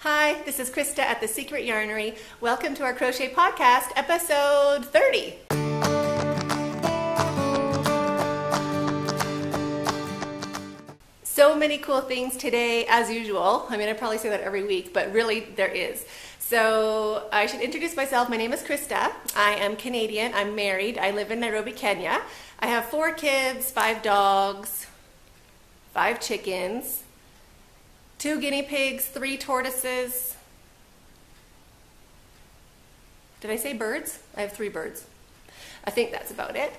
Hi, this is Krista at The Secret Yarnery. Welcome to our crochet podcast, episode 30. So many cool things today, as usual. I mean, I probably say that every week, but really there is. So I should introduce myself. My name is Krista. I am Canadian. I'm married. I live in Nairobi, Kenya. I have 4 kids, 5 dogs, 5 chickens, 2 guinea pigs, 3 tortoises. Did I say birds? I have 3 birds. I think that's about it.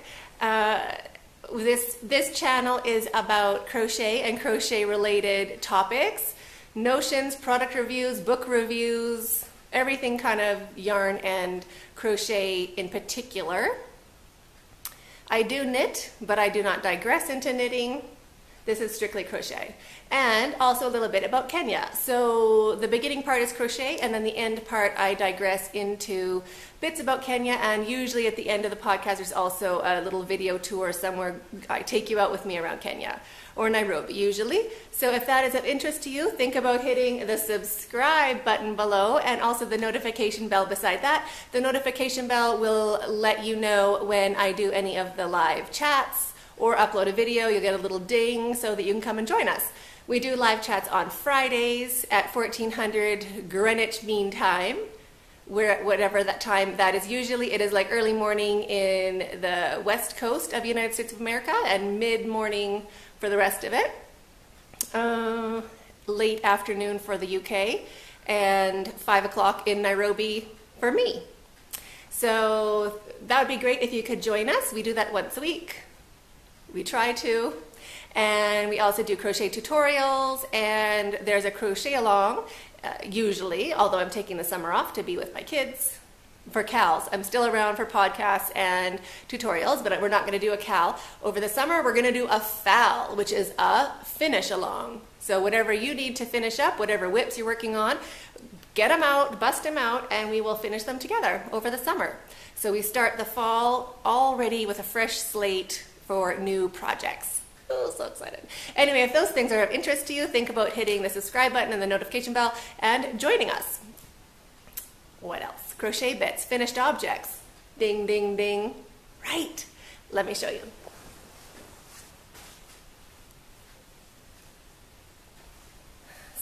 This channel is about crochet and crochet related topics, notions, product reviews, book reviews, everything kind of yarn and crochet in particular. I do knit, but I do not digress into knitting. This is strictly crochet. And also a little bit about Kenya. So the beginning part is crochet, and then the end part I digress into bits about Kenya, and usually at the end of the podcast there's also a little video tour somewhere. I take you out with me around Kenya, or Nairobi usually. So if that is of interest to you, think about hitting the subscribe button below and also the notification bell beside that. The notification bell will let you know when I do any of the live chats or upload a video. You'll get a little ding so that you can come and join us. We do live chats on Fridays at 1400 Greenwich Mean Time, whatever that time that is. Usually it is like early morning in the west coast of the United States of America and mid-morning for the rest of it. Late afternoon for the UK and 5 o'clock in Nairobi for me. So that would be great if you could join us. We do that once a week. We try to. And we also do crochet tutorials, and there's a crochet along usually, although I'm taking the summer off to be with my kids for CALs. I'm still around for podcasts and tutorials, but we're not going to do a CAL. Over the summer we're going to do a FAL, which is a finish along. So whatever you need to finish up, whatever whips you're working on, get them out, bust them out, and we will finish them together over the summer. So we start the fall already with a fresh slate for new projects. Oh, so excited. Anyway, if those things are of interest to you, think about hitting the subscribe button and the notification bell and joining us. What else? Crochet bits, finished objects. Ding, ding, ding. Right. Let me show you.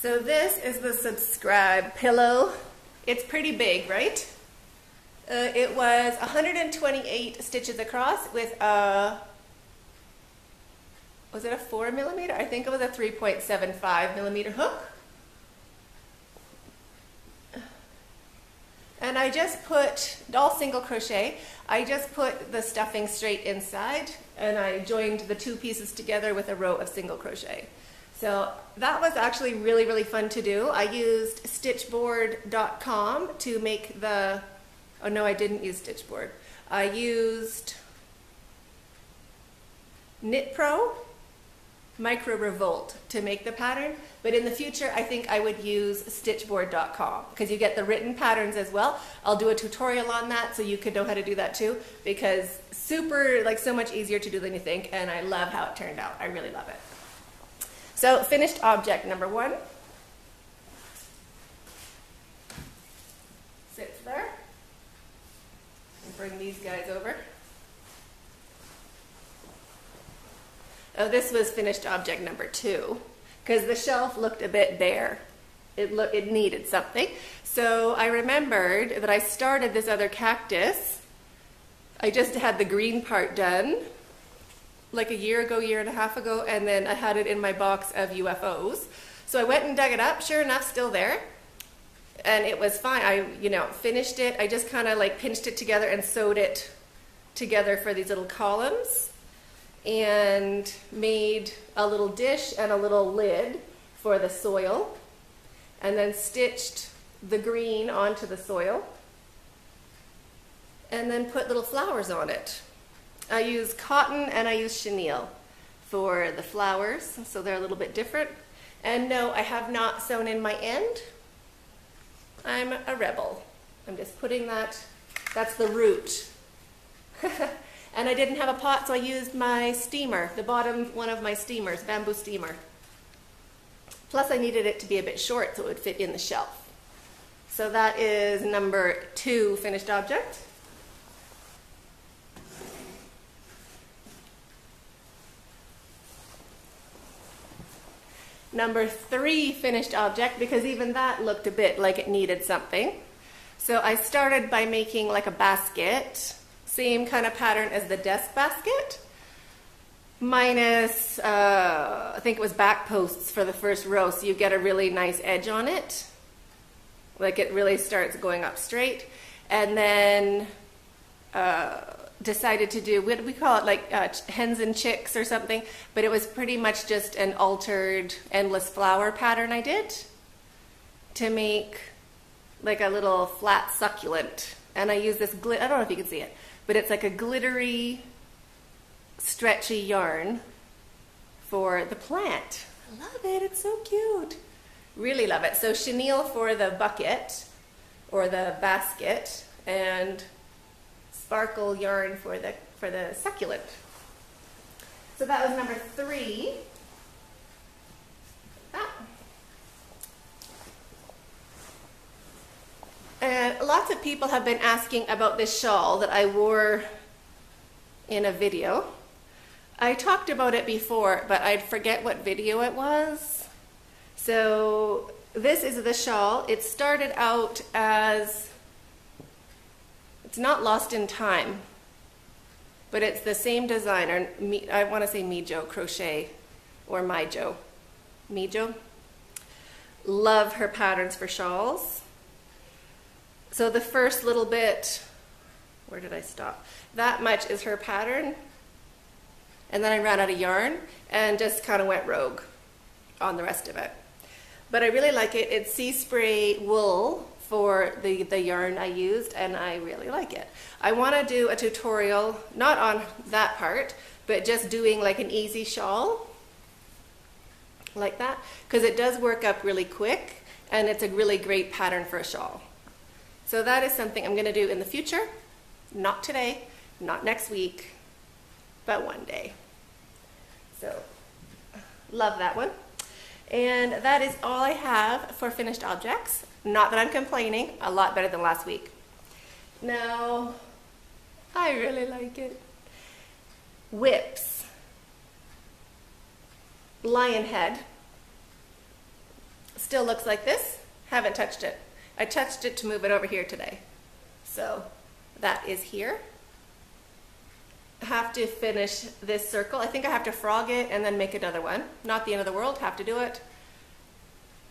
So this is the subscribe pillow. It's pretty big, right? It was 128 stitches across with a, was it a 4mm? I think it was a 3.75mm hook. And I just put, all single crochet, I just put the stuffing straight inside, and I joined the 2 pieces together with a row of single crochet. So that was actually really, really fun to do. I used stitchboard.com to make the, oh no, I didn't use Stitchboard. I used Knit Pro, Micro Revolt to make the pattern, but in the future I think I would use stitchboard.com because you get the written patterns as well. I'll do a tutorial on that so you could know how to do that too, because super, like, so much easier to do than you think, and I love how it turned out. I really love it. So finished object number 1 sits there. And bring these guys over. Oh, this was finished object number 2 because the shelf looked a bit bare. It needed something. So I remembered that I started this other cactus. I just had the green part done like a year ago, year and a half ago, and then I had it in my box of UFOs. So I went and dug it up. Sure enough, still there. And it was fine. I, finished it. I just kind of like pinched it together and sewed it together for these little columns, and made a little dish and a little lid for the soil, and then stitched the green onto the soil, and then put little flowers on it. I use cotton and I use chenille for the flowers, so they're a little bit different. And no, I have not sewn in my end. I'm a rebel. I'm just putting that's the root. And I didn't have a pot, so I used my steamer, the bottom one of my steamers, bamboo steamer. Plus I needed it to be a bit short so it would fit in the shelf. So that is number 2 finished object. Number 3 finished object, because even that looked a bit like it needed something. So I started by making like a basket, same kind of pattern as the desk basket, minus, I think it was back posts for the first row, so you get a really nice edge on it. Like it really starts going up straight. And then decided to do, what do we call it, like hens and chicks or something, but it was pretty much just an altered endless flower pattern I did to make like a little flat succulent. And I use this I don't know if you can see it, but it's like a glittery, stretchy yarn for the plant. I love it, it's so cute. Really love it. So chenille for the bucket or the basket, and sparkle yarn for the succulent. So that was number 3. And lots of people have been asking about this shawl that I wore in a video. I talked about it before, but I'd forget what video it was. So this is the shawl. It started out as, it's not Lost in Time, but it's the same designer. I want to say Mijo Crochet or Mijo. Mijo. Love her patterns for shawls. So the first little bit, where did I stop? That much is her pattern. And then I ran out of yarn and just kind of went rogue on the rest of it. But I really like it. It's sea spray wool for the yarn I used, and I really like it. I want to do a tutorial, not on that part, but just doing like an easy shawl, like that, because it does work up really quick, and it's a really great pattern for a shawl. So that is something I'm going to do in the future. Not today, not next week, but one day. So, love that one. And that is all I have for finished objects. Not that I'm complaining, a lot better than last week. Now, I really like it. Whips. Lion head. Still looks like this. Haven't touched it. I touched it to move it over here today. So that is here. I have to finish this circle. I think I have to frog it and then make another one. Not the end of the world, have to do it.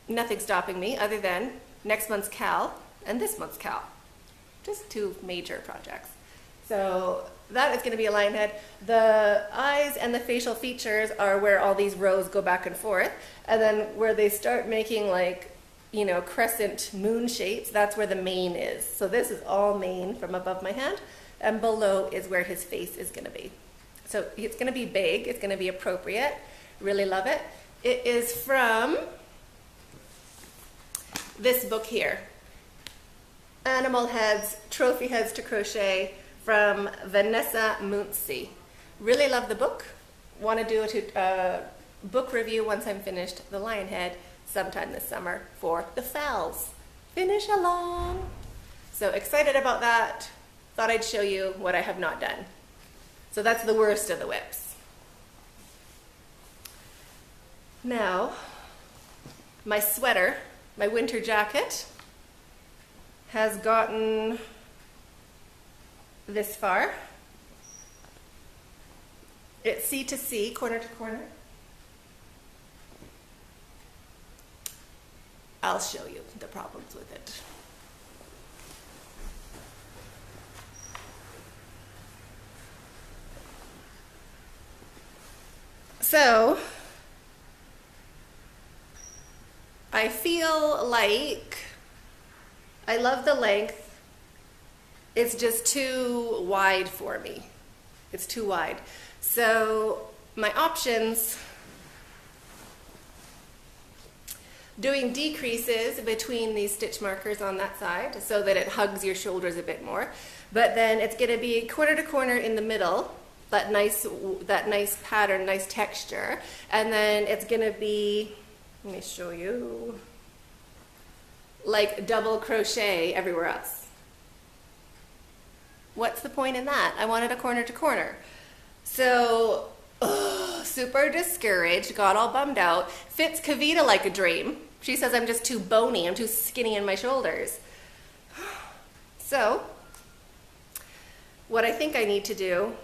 Nothing stopping me other than next month's Cal and this month's Cal. Just 2 major projects. So that is going to be a lion head. The eyes and the facial features are where all these rows go back and forth. And then where they start making like, you know, crescent moon shapes, that's where the mane is. So this is all mane from above my hand. And below is where his face is going to be. So it's going to be big. It's going to be appropriate. Really love it. It is from this book here. Animal Heads, Trophy Heads to Crochet from Vanessa Muncy. Really love the book. Want to do a book review once I'm finished the lion head sometime this summer for the fowls. Finish along. So excited about that. Thought I'd show you what I have not done. So that's the worst of the whips. Now, my sweater, my winter jacket, has gotten this far. It's C to C, corner to corner. I'll show you the problems with it. So, I feel like I love the length. It's just too wide for me. It's too wide. So, my options, doing decreases between these stitch markers on that side so that it hugs your shoulders a bit more. But then it's going to be corner to corner in the middle. That nice pattern, nice texture. And then it's going to be, let me show you. like double crochet everywhere else. What's the point in that? I wanted a corner to corner. So, super discouraged, got all bummed out. Fits Kavita like a dream. She says I'm just too bony, I'm too skinny in my shoulders. So, what I think I need to do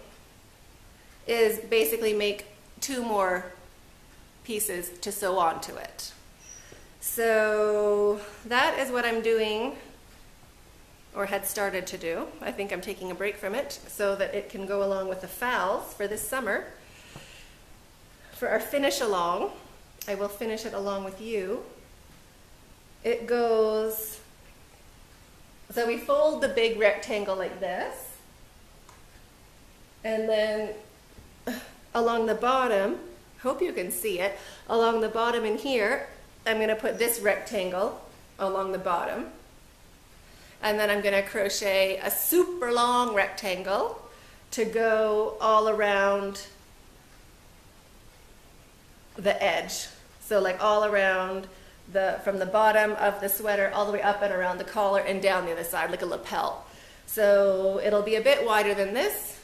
is basically make 2 more pieces to sew onto it. So that is what I'm doing, or had started to do. I think I'm taking a break from it so that it can go along with the fowls for this summer. For our finish along, I will finish it along with you. It goes, so we fold the big rectangle like this, and then along the bottom, hope you can see it, along the bottom in here, I'm going to put this rectangle along the bottom, and then I'm going to crochet a super long rectangle to go all around the edge. So like all around from the bottom of the sweater all the way up and around the collar and down the other side like a lapel. So it'll be a bit wider than this,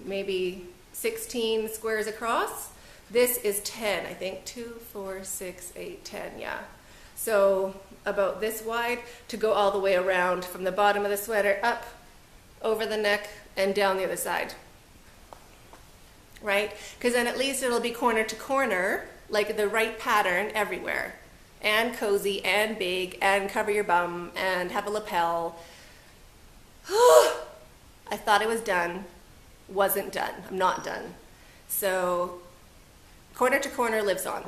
maybe 16 squares across. This is 10, I think, 2, 4, 6, 8, 10, yeah. So about this wide to go all the way around from the bottom of the sweater up over the neck and down the other side, right? Because then at least it'll be corner to corner, like the right pattern everywhere, and cozy and big and cover your bum and have a lapel. I thought it was done, wasn't done. I'm not done. So corner to corner lives on.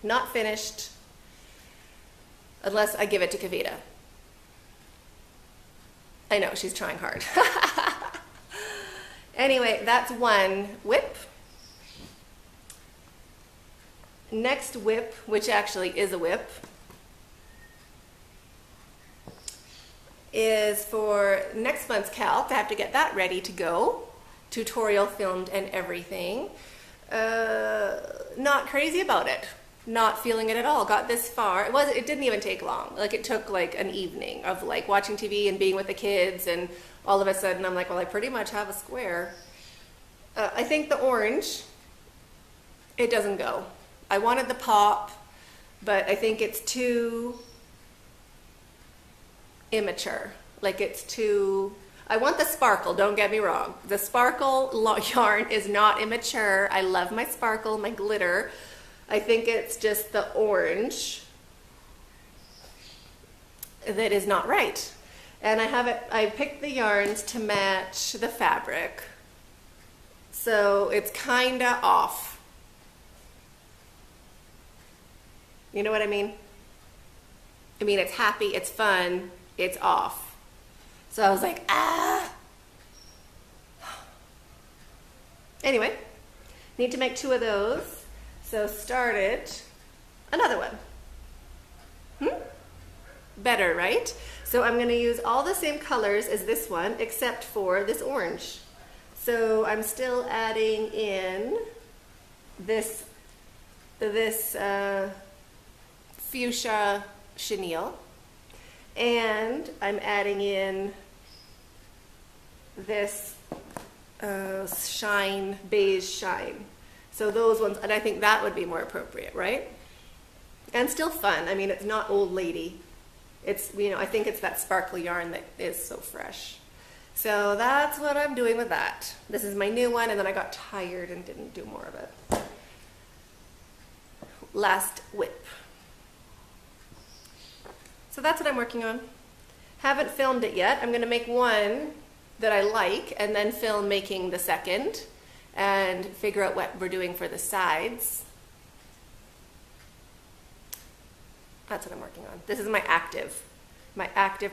Not finished unless I give it to Kavita. I know, she's trying hard. Anyway, that's one whip. Next whip, which actually is a whip, is for next month's calc. I have to get that ready to go. Tutorial filmed and everything. Not crazy about it. Not feeling it at all. Got this far. It didn't even take long. Like it took like an evening of like watching TV and being with the kids, and all of a sudden I'm like, well, I pretty much have a square. I think the orange, it doesn't go. I wanted the pop, but I think it's too immature. Like it's too, I want the sparkle, don't get me wrong. The sparkle yarn is not immature. I love my sparkle, my glitter. I think it's just the orange that is not right. And I picked the yarns to match the fabric. So it's kinda off. You know what I mean? I mean, it's happy, it's fun, it's off. So I was like, ah. Anyway, need to make 2 of those. So started another one. Better, right? So I'm going to use all the same colors as this one, except for this orange. So I'm still adding in this fuchsia chenille, and I'm adding in this shine, beige shine. So those ones, and I think that would be more appropriate, right? And still fun. I mean, it's not old lady. It's, you know, I think it's that sparkly yarn that is so fresh. So that's what I'm doing with that. This is my new one, and then I got tired and didn't do more of it. Last whip. So that's what I'm working on. Haven't filmed it yet. I'm going to make one that I like and then film making the second and figure out what we're doing for the sides. That's what I'm working on. This is my active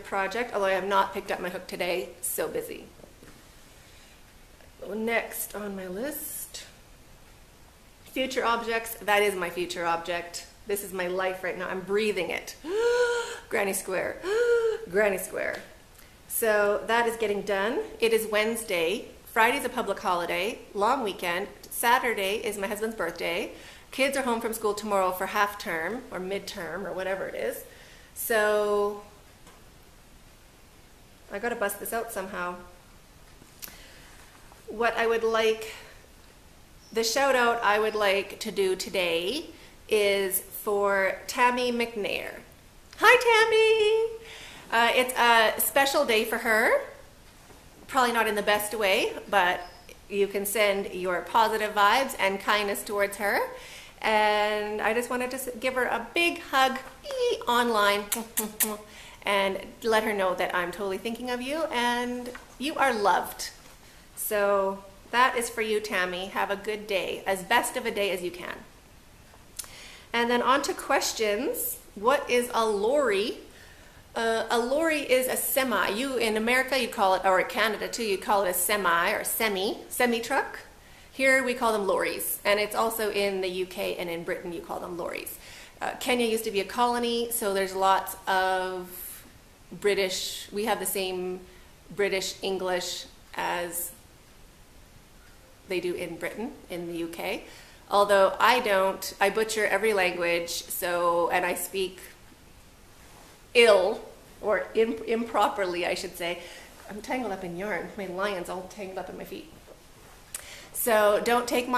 project, although I have not picked up my hook today, so busy. Next on my list, future objects. That is my future object. This is my life right now. I'm breathing it. Granny square, granny square. So that is getting done. It is Wednesday. Friday's a public holiday, long weekend. Saturday is my husband's birthday. Kids are home from school tomorrow for half term or midterm or whatever it is. So I gotta bust this out somehow. What I would like, the shout out I would like to do today is for Tammy McNair. Hi Tammy! It's a special day for her. Probably not in the best way, but you can send your positive vibes and kindness towards her. And I just wanted to give her a big hug online and let her know that I'm totally thinking of you and you are loved. So that is for you, Tammy. Have a good day, as best of a day as you can. And then on to questions. What is a lorry? A lorry is a semi. You in America, you call it, or in Canada too, you call it a semi or semi truck. Here we call them lorries, and it's also in the UK and in Britain you call them lorries. Kenya used to be a colony, so there's lots of British, we have the same British English as they do in Britain, in the UK. Although I don't, I butcher every language, so, and I speak ill, or improperly I should say. I'm tangled up in yarn, my lion's all tangled up in my feet. So don't take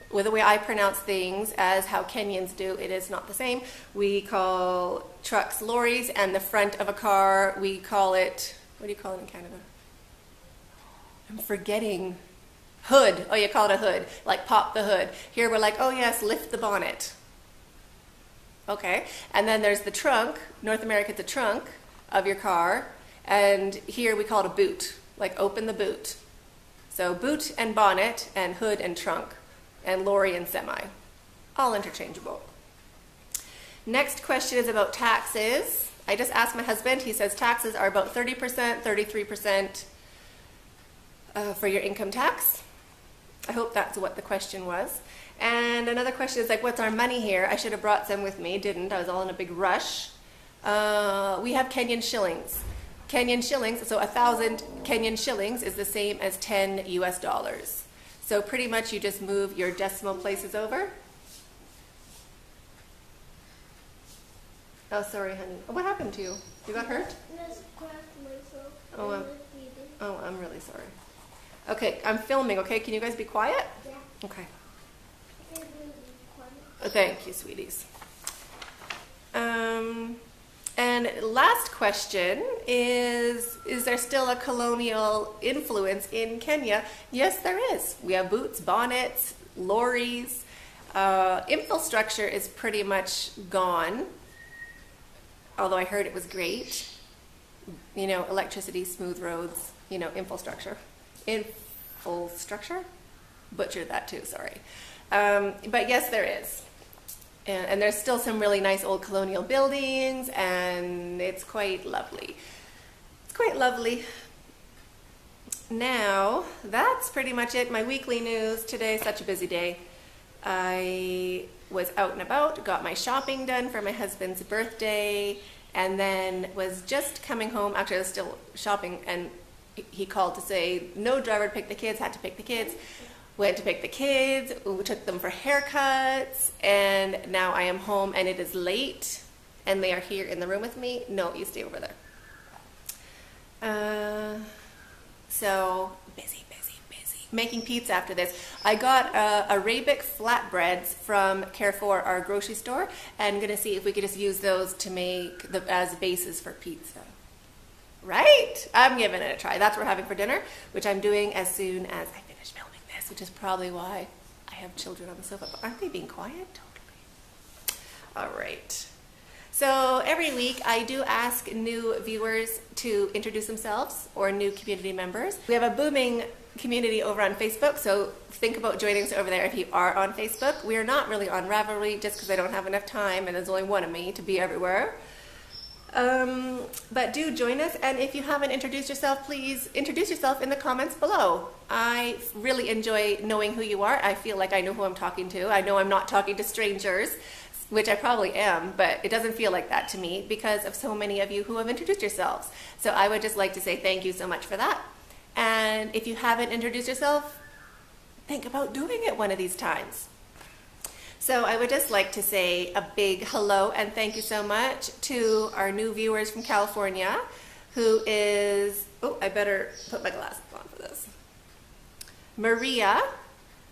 with the way I pronounce things as how Kenyans do. It is not the same. We call trucks lorries, and the front of a car, we call it, what do you call it in Canada? I'm forgetting. Hood. Oh, you call it a hood. Like pop the hood. Here we're like, oh yes, lift the bonnet. Okay. And then there's the trunk. North America, it's a trunk of your car. And here we call it a boot. Like open the boot. So boot and bonnet and hood and trunk and lorry and semi. All interchangeable. Next question is about taxes. I just asked my husband. He says taxes are about 30%, 33% for your income tax. I hope that's what the question was. And another question is like, what's our money here? I should have brought some with me. Didn't. I was all in a big rush. We have Kenyan shillings. Kenyan shillings, so 1,000 Kenyan shillings is the same as 10 US dollars. So pretty much you just move your decimal places over. Oh, sorry, honey. Oh, what happened to you? You got hurt? Oh, I'm really sorry. Okay, I'm filming, okay? Can you guys be quiet? Yeah. Okay. Oh, thank you, sweeties. And last question is there still a colonial influence in Kenya? Yes, there is. We have boots, bonnets, lorries. Infrastructure is pretty much gone, although I heard it was great. You know, electricity, smooth roads, you know, infrastructure. Infrastructure? Butchered that too, sorry. But yes, there is. And there's still some really nice old colonial buildings, and it's quite lovely. It's quite lovely. Now, that's pretty much it. My weekly news today, such a busy day. I was out and about, got my shopping done for my husband's birthday, and then was just coming home. Actually, I was still shopping, and he called to say, no driver to pick the kids, had to pick the kids. Went to pick the kids, we took them for haircuts, and now I am home and it is late, and they are here in the room with me. No, you stay over there. So, busy. Making pizza after this. I got Arabic flatbreads from Carrefour, our grocery store, and I'm going to see if we could just use those to make as bases for pizza. Right? I'm giving it a try. That's what we're having for dinner, which I'm doing as soon as I finish filming this, which is probably why I have children on the sofa. But aren't they being quiet? Totally. All right. So every week I do ask new viewers to introduce themselves, or new community members. We have a booming community over on Facebook, so think about joining us over there if you are on Facebook. We are not really on Ravelry just because I don't have enough time and there's only one of me to be everywhere. But do join us, and if you haven't introduced yourself, please introduce yourself in the comments below. I really enjoy knowing who you are. I feel like I know who I'm talking to. I know I'm not talking to strangers, which I probably am, but it doesn't feel like that to me because of so many of you who have introduced yourselves. So I would just like to say thank you so much for that. And if you haven't introduced yourself, think about doing it one of these times. So I would just like to say a big hello and thank you so much to our new viewers from California, who is, oh, I better put my glasses on for this. Maria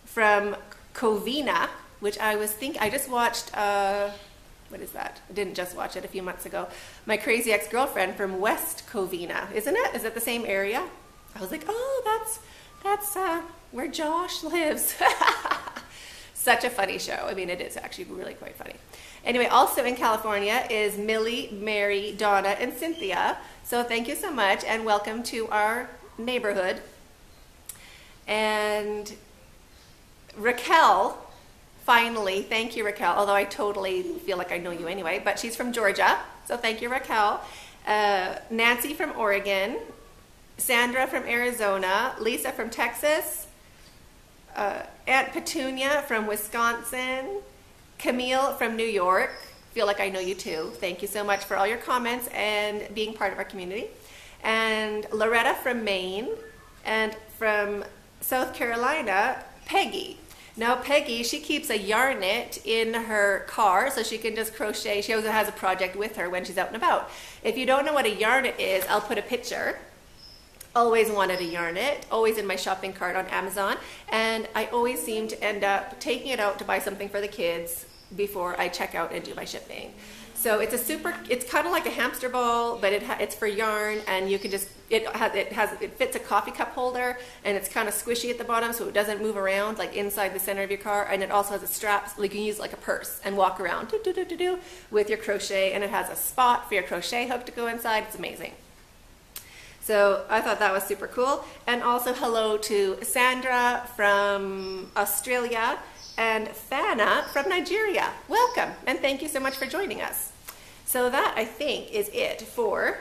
from Covina, which I just watched, what is that? I didn't just watch it a few months ago. My Crazy Ex-Girlfriend from West Covina, isn't it? Is it the same area? I was like, oh, that's where Josh lives. Such a funny show. I mean, it is actually really quite funny. Anyway, also in California is Millie, Mary, Donna, and Cynthia. So thank you so much and welcome to our neighborhood. And Raquel, finally, thank you, Raquel, although I totally feel like I know you anyway, but she's from Georgia. So thank you, Raquel. Nancy from Oregon, Sandra from Arizona, Lisa from Texas, Aunt Petunia from Wisconsin, Camille from New York. Feel like I know you too. Thank you so much for all your comments and being part of our community. And Loretta from Maine, and from South Carolina, Peggy. Now Peggy, she keeps a Yarnet in her car so she can just crochet. She also has a project with her when she's out and about. If you don't know what a Yarnet is, I'll put a picture. Always wanted a Yarnet, always in my shopping cart on Amazon, and I always seem to end up taking it out to buy something for the kids before I check out and do my shipping. So it's it's kind of like a hamster ball, but it's for yarn, and you can just, it fits a coffee cup holder, and it's kind of squishy at the bottom so it doesn't move around like inside the center of your car, and it also has a strap so you can use like a purse and walk around with your crochet, and it has a spot for your crochet hook to go inside. It's amazing. So I thought that was super cool. And also hello to Sandra from Australia and Fana from Nigeria. Welcome, and thank you so much for joining us. So that, I think, is it for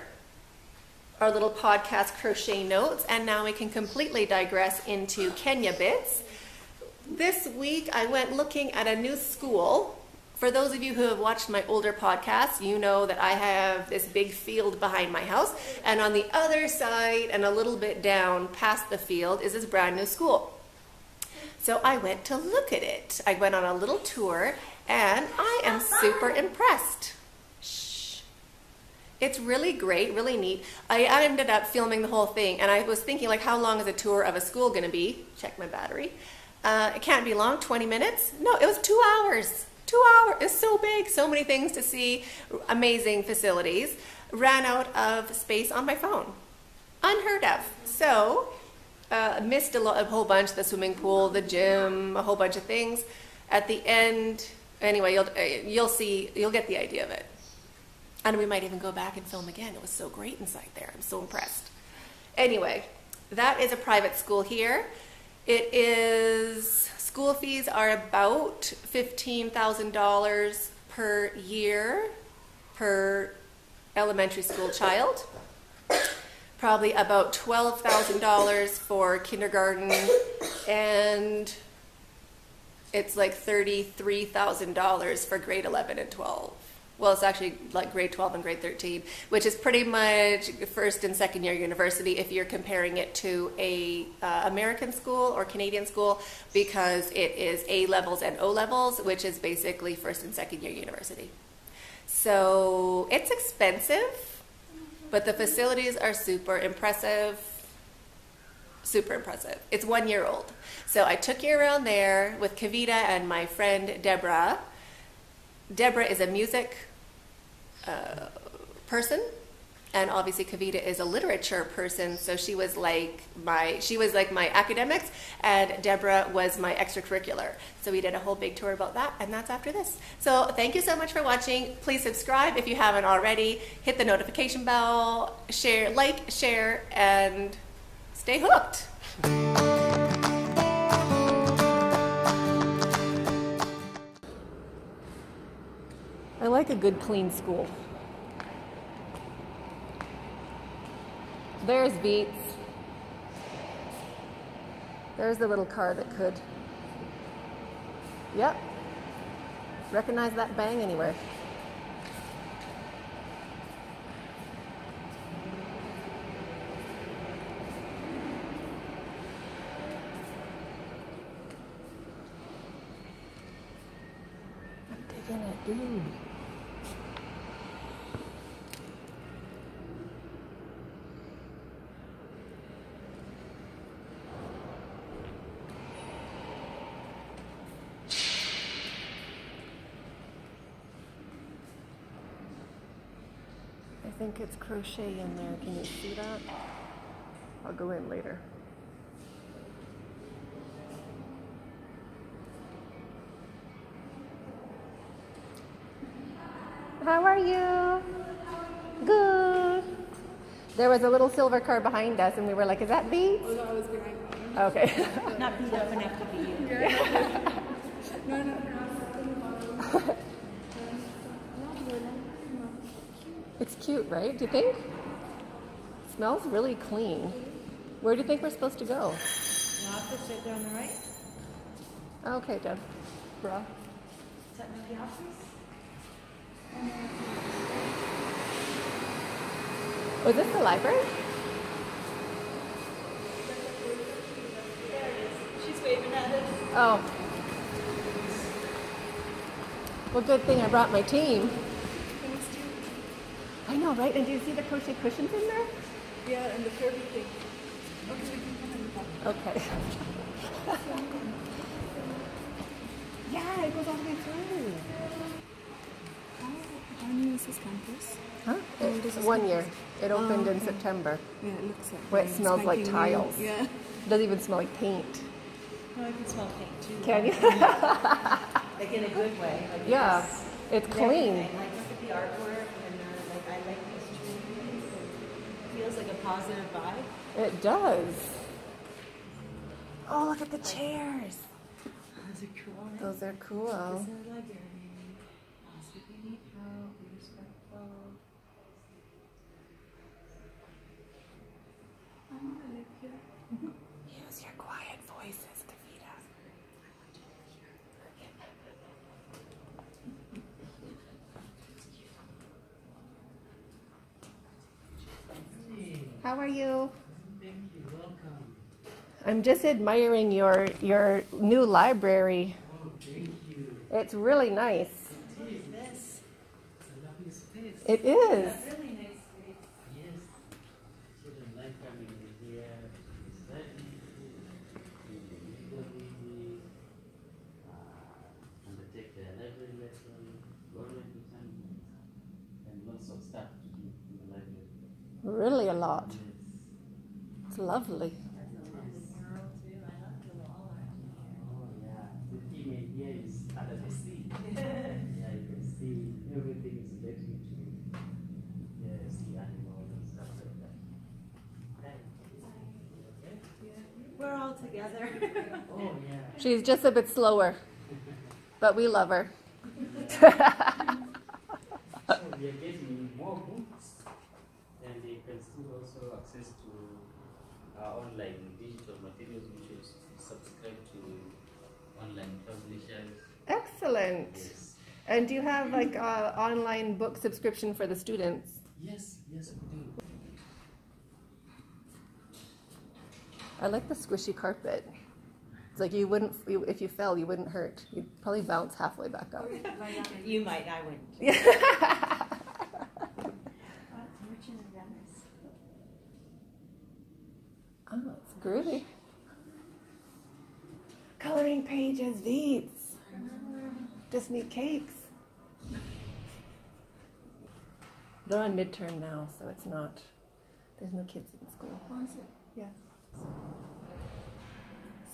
our little podcast crochet notes, and now we can completely digress into Kenya bits. This week I went looking at a new school. For those of you who have watched my older podcasts, you know that I have this big field behind my house, and on the other side and a little bit down past the field is this brand new school. So I went to look at it. I went on a little tour, and I am super impressed. Shh. It's really great, really neat. I ended up filming the whole thing, and I was thinking, like, how long is a tour of a school going to be? Check my battery. It can't be long, 20 minutes? No, it was 2 hours. 2 hours. It's so big, so many things to see, amazing facilities. Ran out of space on my phone. Unheard of. So, missed a whole bunch, the swimming pool, the gym, a whole bunch of things. At the end, anyway, you'll get the idea of it. And we might even go back and film again. It was so great inside there. I'm so impressed. Anyway, that is a private school here. It is, school fees are about $15,000 per year per elementary school child. Probably about $12,000 for kindergarten, and it's like $33,000 for grade 11 and 12. Well, it's actually like grade 12 and grade 13, which is pretty much first and second year university if you're comparing it to a American school or Canadian school, because it is A levels and O levels, which is basically first and second year university. So it's expensive, but the facilities are super impressive. Super impressive. It's 1 year old. So I took you around there with Kavita and my friend Deborah. Deborah is a music person, and obviously Kavita is a literature person, so she was like my academics, and Deborah was my extracurricular. So we did a whole big tour about that, and that's after this. So thank you so much for watching. Please subscribe if you haven't already. Hit the notification bell, share, and stay hooked. I like a good clean school. There's Beats. There's the little car that could. Yep. Recognize that bang anywhere. Ooh. I think it's crochet in there. Can you see that? I'll go in later. How are you? Good. There was a little silver car behind us, and we were like, "Is that Bee?" Oh, no, I was behind me. Okay. Not beat up enough to be you. Yeah. No. It's cute, right? Do you think? Smells really clean. Where do you think we're supposed to go? You'll have to sit there on the right. Okay, Deb. Bra. Is that maybe office? Oh, is this the library? There it is. She's waving at us. Oh. Well, good thing I brought my team. I know, right? And do you see the crochet cushions in there? Yeah, and the curvy thing. Okay, we can come in the back. Okay. Yeah, it goes all the way through. How new is this campus? Huh? How old is this 1 campus? year. It opened in Okay. September. Yeah, it looks like. Where it smells like spanking tiles. new. Yeah. It doesn't even smell like paint. Oh, I can smell paint too. Can you? Like in a good way. Like Yeah, it's and clean. everything. Like look at the artwork and like I like these trees. It feels like a positive vibe. It does. Oh, look at the chairs. Those are cool. Those are cool. This is our library. Possibly neutral, be respectful. I'm gonna live here. Use your quiet voices, Kavita. How are you? Thank you. Welcome. I'm just admiring your new library. Oh, thank you. It's really nice. What is this? It's a lovely space. It is. Really nice space. Yes. Children like coming here, study, legally, undertake their library lesson, government assignments, and lots of stuff to do in the library. Really a lot. Yes. It's lovely. Oh, yeah. The theme here is under the sea. Yeah, you can see everything is relating to sea animals and stuff like that. We're all together. Oh, yeah. She's just a bit slower, but we love her. So we are getting more books, and they can still also access to our online digital materials, which is subscribe to online publishers. Excellent. Yes. And do you have like an online book subscription for the students? Yes, we do. I like the squishy carpet. It's like you wouldn't, if you fell, you wouldn't hurt. You'd probably bounce halfway back up. You might, I wouldn't. Yeah. Merchant of Venice. Oh, it's groovy. Coloring pages, these. Just need cakes. They're on midterm now, so it's not, there's no kids in school. Oh, is it? Yeah.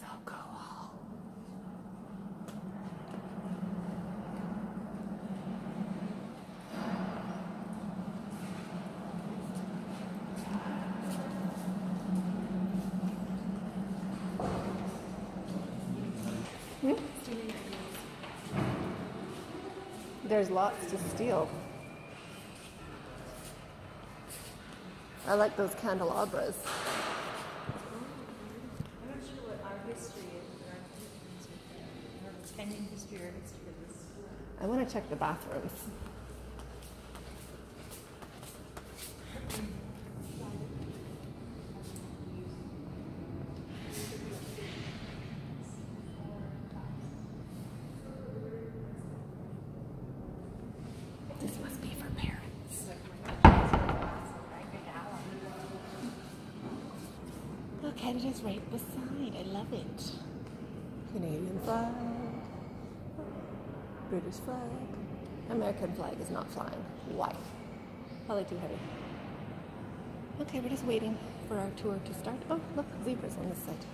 So cool. There's lots to steal. I like those candelabras. I'm not sure what our history is, but our pending history or history of this school. I want to check the bathrooms. And it is right beside. I love it. Canadian flag. British flag. American flag is not flying. Why? Probably too heavy. Okay, we're just waiting for our tour to start. Oh, look, zebras on this side.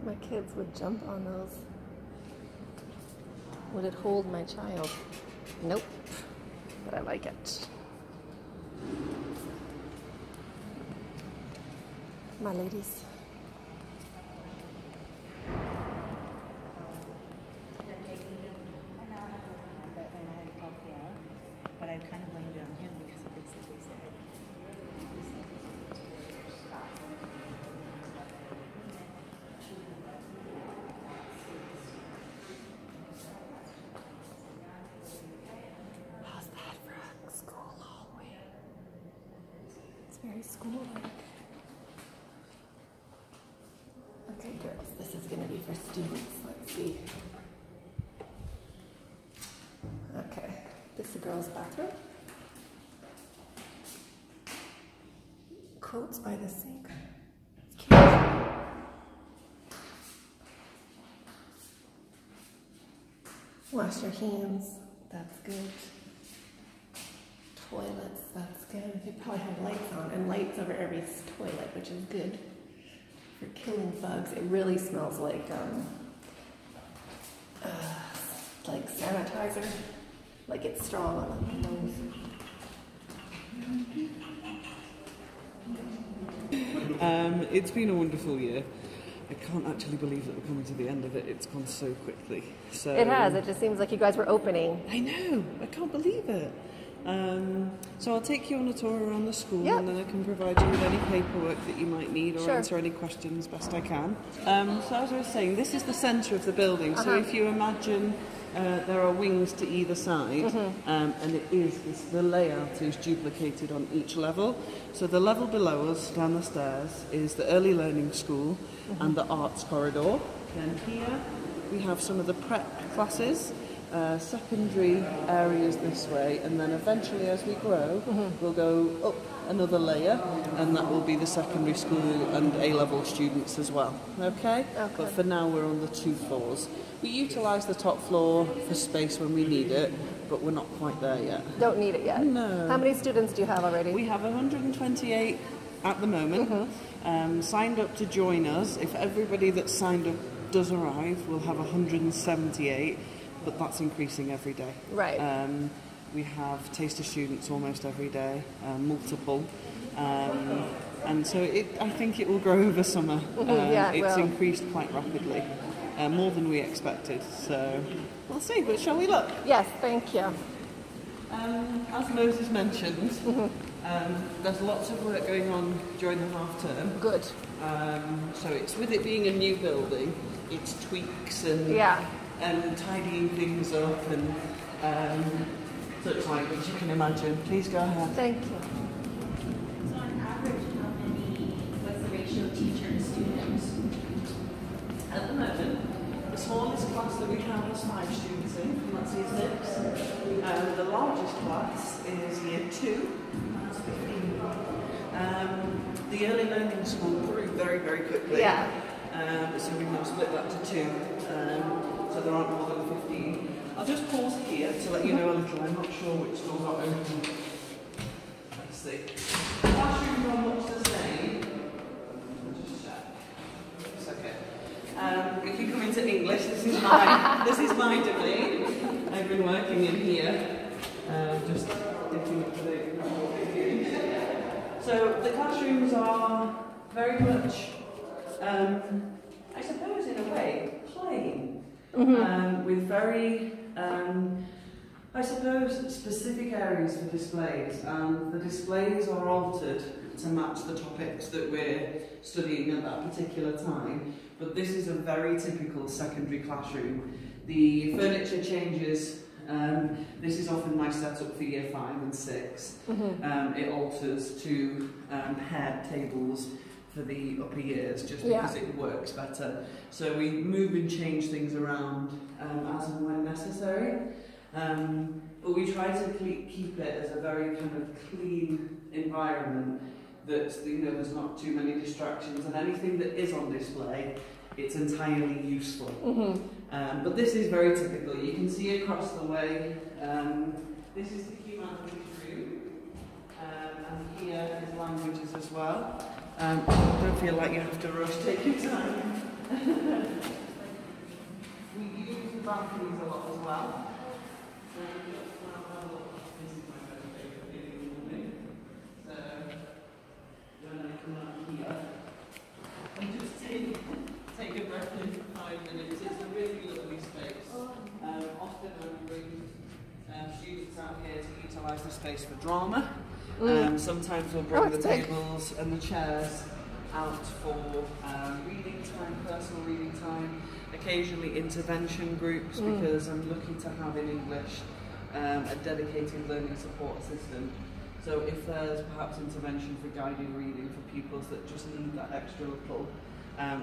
My kids would jump on those. Would it hold my child? Nope, but I like it. My ladies. But I kind of blamed it on him because of things that they said. How's that for a school hallway? It's very school-like. Okay, girls, this is going to be for students. Let's see. Okay, this is the girls' bathroom. Quotes by the sink. It's cute. Wash your hands. That's good. Toilets. That's good. They probably have lights on and lights over every toilet, which is good for killing bugs. It really smells like sanitizer. Like it's strong on the nose. It's been a wonderful year. I can't actually believe that we're coming to the end of it. It's gone so quickly. So It has. It just seems like you guys were opening. I know. I can't believe it. So I'll take you on a tour around the school, Yep. and then I can provide you with any paperwork that you might need or Sure. answer any questions best I can. So as I was saying, this is the centre of the building. So if you imagine there are wings to either side, and the layout is duplicated on each level. So the level below us, down the stairs, is the early learning school and the arts corridor. Then here we have some of the prep classes, secondary areas this way, and then eventually as we grow, we'll go up another layer, and that will be the secondary school and A-level students as well. Okay? But for now we're on the 2 floors. We utilise the top floor for space when we need it, but we're not quite there yet. Don't need it yet. No. How many students do you have already? We have 128 at the moment, signed up to join us. If everybody that's signed up does arrive, we'll have 178, but that's increasing every day. Right. We have taster students almost every day, multiple. And so I think it will grow over summer. It's increased quite rapidly, more than we expected. So we'll see, but shall we look? Yes, thank you. As Moses mentioned, there's lots of work going on during the half term. Good. So it's with it being a new building, it's tweaks and tidying things up and such like, which you can imagine. Please go ahead. Thank you. So on average, what's the ratio of teacher and students? At the moment, the smallest class that we have is 5 students in, and that's year 6. The largest class is year 2, that's 15. The early learning school grew very, very quickly. Yeah. So we've now split that to 2, so there aren't more than 15. I'll just pause here to let you know a little. I'm not sure which doors are open. Let's see. The classrooms are much the same. I'll just check. It's okay. If you come into English, this is my domain. I've been working in here, just getting up to date. So the classrooms are very much, I suppose in a way, plain, with very, I suppose, specific areas for displays. The displays are altered to match the topics that we're studying at that particular time. But this is a very typical secondary classroom. The furniture changes. This is often my setup for year 5 and 6. It alters to paired tables for the upper years, just Yeah. because it works better. So we move and change things around as and when necessary. But we try to keep it as a very kind of clean environment that, you know, there's not too many distractions, and anything that is on display, it's entirely useful. But this is very typical. You can see across the way, this is the humanities room, and here is languages as well. Don't feel like you have to rush, take your time. We use the balconies a lot as well. This is my very favourite thing in the morning. So when I come out here, and just take a breath in for 5 minutes. It's a really lovely space. Often I would bring students out here to utilise the space for drama. Sometimes we'll bring the tables and the chairs out for reading time, personal reading time, occasionally intervention groups, because I'm looking to have in English a dedicated learning support assistant. So if there's perhaps intervention for guided reading for pupils that just need that extra pull,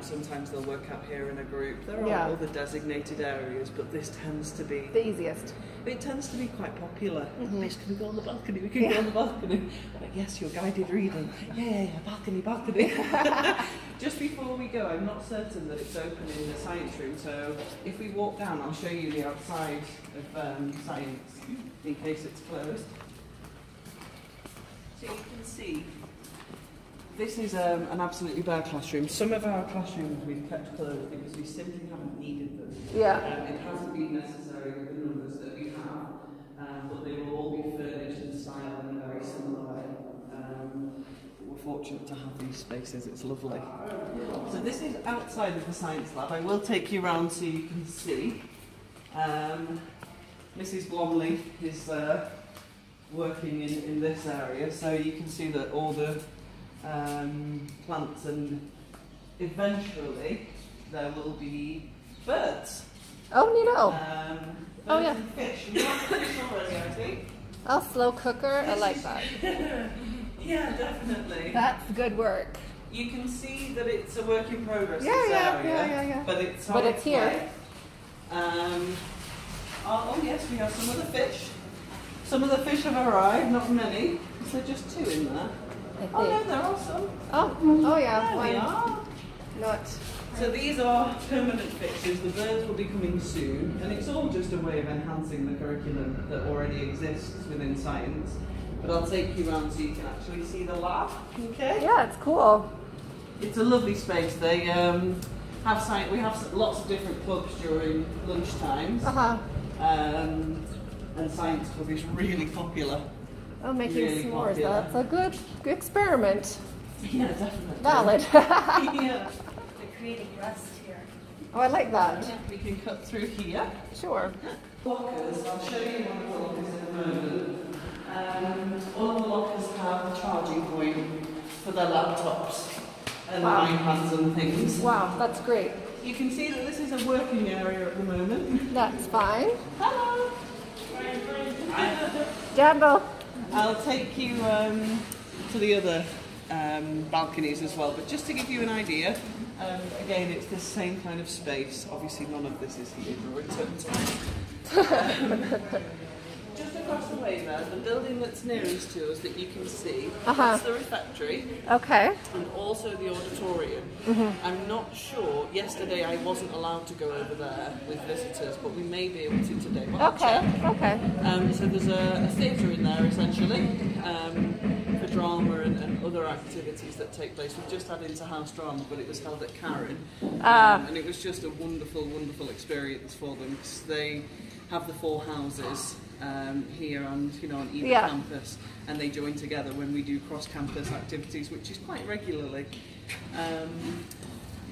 sometimes they'll work out here in a group. There are other designated areas, but this tends to be The easiest. it tends to be quite popular. This can go on the balcony, we can go on the balcony. But yes, you're guided reading. Yeah, balcony. Just before we go, I'm not certain that it's open in the science room, so if we walk down, I'll show you the outside of science, in case it's closed. So you can see, this is an absolutely bare classroom. Some of our classrooms we've kept closed because we simply haven't needed them. Yeah. It hasn't been necessary with the numbers that we have, but they will all be furnished and styled in a very similar way. We're fortunate to have these spaces, it's lovely. So this is outside of the science lab. I will take you around so you can see. Mrs. Blomley is working in this area, so you can see that all the plants, and eventually there will be birds. Oh, neato. Birds yeah. and fish. You want fish already, I think? Oh, slow cooker. I like that. Yeah, definitely. That's good work. You can see that it's a work in progress, Yeah, this yeah, area, yeah. but it's on But its it's here. way. Oh yes, we have some other fish. Some of the fish have arrived, not many. Is there just 2 in there? Oh no, there are some. Oh yeah. There we are. Not. So these are permanent fixtures. The birds will be coming soon, and it's all just a way of enhancing the curriculum that already exists within science. But I'll take you around so you can actually see the lab. Okay? Yeah, it's cool. It's a lovely space. They have science. We have lots of different clubs during lunch times. And science club is really popular. Oh, making Really s'mores. popular. That's a good experiment. Yeah, definitely. Valid. Yeah. They're creating rust here. Oh, I like that. We can cut through here. Sure. Lockers. I'll show you one of the lockers in a moment. All of the lockers have a charging point for their laptops and iPads and things. Wow, that's great. You can see that this is a working area at the moment. That's fine. Hello. Jambo. I'll take you to the other balconies as well, but just to give you an idea, again, it's the same kind of space. Obviously, none of this is here for return time. Just across the way there, the building that's nearest to us that you can see, that's the refectory. Okay. And also the auditorium. I'm not sure, yesterday I wasn't allowed to go over there with visitors, but we may be able to today. But I'll check. Okay. So there's a theatre in there essentially, for drama and other activities that take place. We've just had inter-house drama, but it was held at Karen. And it was just a wonderful, wonderful experience for them, because they have the 4 houses here and on either campus, and they join together when we do cross-campus activities, which is quite regularly.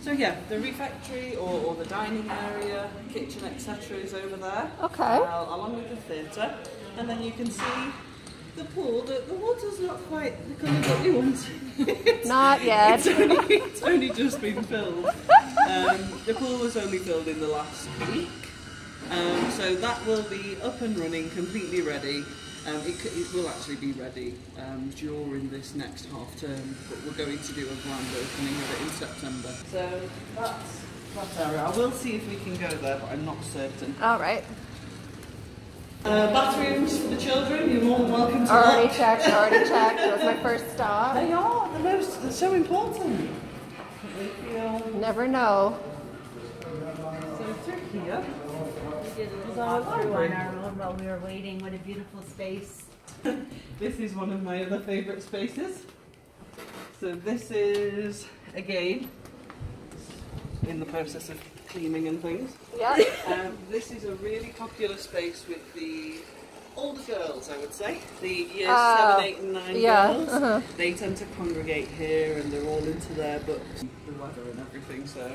So yeah, the refectory or the dining area, kitchen, etc. is over there. Okay. Along with the theatre, and then you can see the pool. The water's not quite the colour that we want. Not yet. It's only just been filled. The pool was only filled in the last week. So that will be up and running, completely ready. It will actually be ready during this next half term, but we're going to do a grand opening of it in September. So that's that area. I will see if we can go there, but I'm not certain. All right. Bathrooms for the children, you're more than welcome to Already look. checked, already checked. That was my first stop. They are, they're so important. Never know. So through here. We did a little walkthrough on our own while we were waiting. What a beautiful space. This is one of my other favourite spaces. So this is, again, in the process of cleaning and things. Yeah. This is a really popular space with the older girls, I would say. The years 7, 8 and 9 girls. They tend to congregate here and they're all into their books, the weather and everything, so...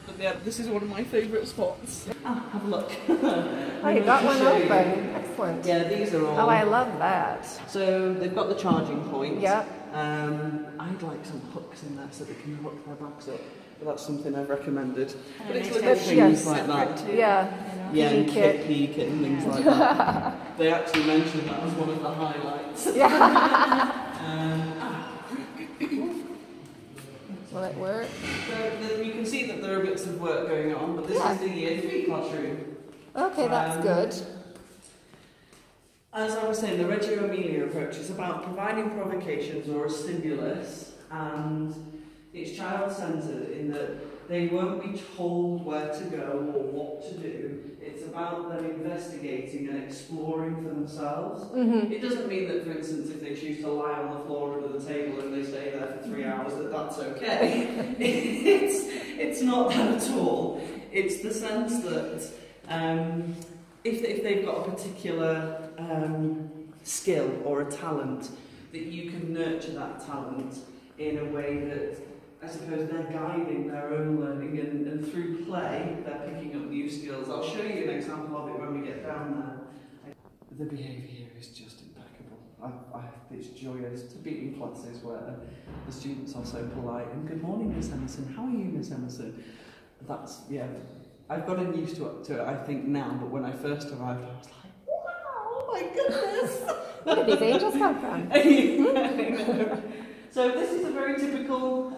But yeah, this is one of my favourite spots. Have a look. Oh, you got one open. Excellent. Yeah, these are all... Oh, I love that. So they've got the charging point. Yeah. I'd like some hooks in there so they can hook their bags up. But that's something I've recommended. But it's nice little to things have like that. Yeah. Yeah, and Kit. Kit and things like that. They actually mentioned that as one of the highlights. Yeah. Will it work? So you can see that there are bits of work going on, but this is the Year 3 classroom. Okay, that's good. As I was saying, the Reggio Emilia approach is about providing provocations or a stimulus, and it's child-centred in that they won't be told where to go or what to do. It's about them investigating and exploring for themselves. It doesn't mean that, for instance, if they choose to lie on the floor under the table and they stay there for 3 hours, that that's okay. It's not that at all. It's the sense that if they've got a particular skill or a talent, that you can nurture that talent in a way that, I suppose, they're guiding their own learning, and through play they're picking up new skills. I'll show you an example of it when we get down there. The behaviour here is just impeccable. It's joyous to be in classes where the students are so polite and good morning, Miss Emerson, how are you, Miss Emerson? That's, yeah, I've gotten used to it I think now, but when I first arrived I was like, wow, oh my goodness! Where did these angels come from? So this is a very typical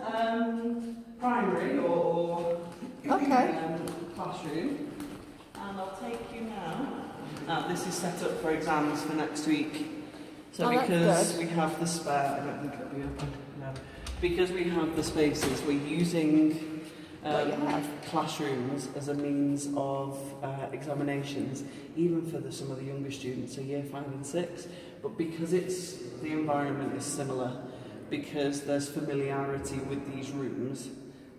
primary or classroom, and I'll take you now. This is set up for exams for next week. So because we have the spare, I don't think it'll be open. No. Because we have the spaces, we're using classrooms as a means of examinations, even for some of the younger students, so year 5 and 6. But because the environment is similar, because there's familiarity with these rooms,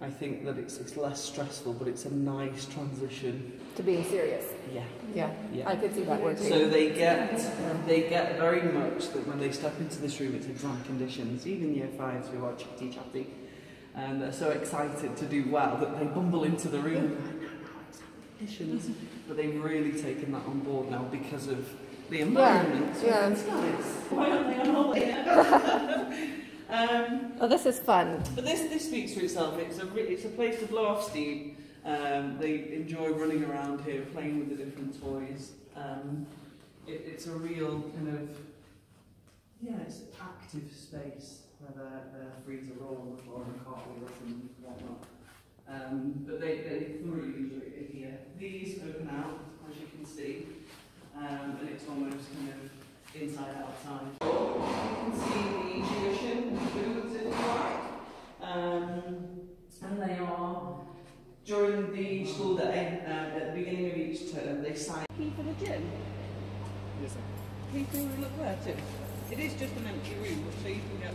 I think that it's less stressful, but it's a nice transition. To being serious. Yeah. I could see that working. So they get very much that when they step into this room, it's exam conditions, even year 5s who are chatty, and they're so excited to do well that they bumble into the room and no, exam conditions. But they've really taken that on board now because of the environment. Yeah. It's nice. Why aren't they on holiday? Oh, this is fun. But this speaks for itself. It's a place to blow off steam. They enjoy running around here, playing with the different toys. It's a real kind of, it's an active space where they're free to roll on the floor and cartwheel and whatnot. But they thoroughly enjoy it here. These open out, as you can see, and it's almost kind of inside outside. You can see the tuition booths, if you like, and they are, during the school day, at the beginning of each term, they sign key for the gym. Yes, sir. Key for the look there too. It is just an empty room, so you can get